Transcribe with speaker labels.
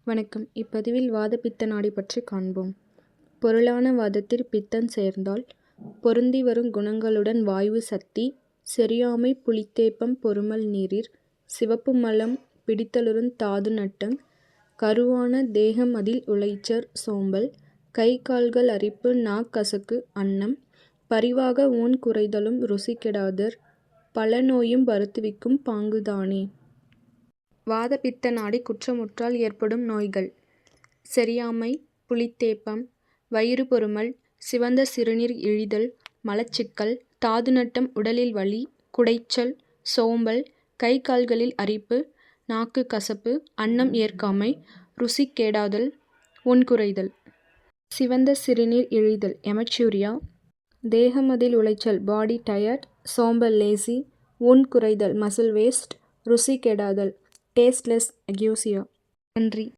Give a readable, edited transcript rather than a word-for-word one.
Speaker 1: வணக்கம். இப்பதிவில் வாதப்பித்த நாடி பற்றி காண்போம். பொருளான வாதத்தில் பித்தம் சேர்ந்தால் பொருந்தி வரும் குணங்களுடன் வாய்வு சக்தி செரியாமை புளித்தேப்பம் பொருமல் நீரிர் சிவப்பு மலம் பிடித்தலுறுந் தாது நட்டங் கருவான தேகம் அதில் உளைச்சற் சோம்பல் கை கால்கள் அரிப்பு நாக்கசக்கு அன்னம் பரிவாக ஊன் குறைதலும் ருசி கெடாதற் பல நோயும் வருத்துவிக்கும் பாங்குதானே. வாதப்பித்த நாடி குற்றமுற்றால் ஏற்படும் நோய்கள்: செரியாமை, புளித்தேப்பம், வயிறு பொருமல், சிவந்த சிறுநீர் இழிதல், மலச்சிக்கல், தாது நட்டம், உடலில் வலி, குடைச்சல், சோம்பல், கை கால்களில் அரிப்பு, நாக்கு கசப்பு, அன்னம் ஏற்காமை, ருசி கேடாதல், ஊன் குறைதல். சிவந்த சிறுநீர் இழிதல் எமச்சூரியா, தேகமதில் உளைச்சல் பாடி டயர்ட், சோம்பல் லேசி, ஊன் குறைதல் மசில் வேஸ்ட், ருசி கெடாதல் டேஸ்ட்லெஸ் அக்யூசியா. நன்றி.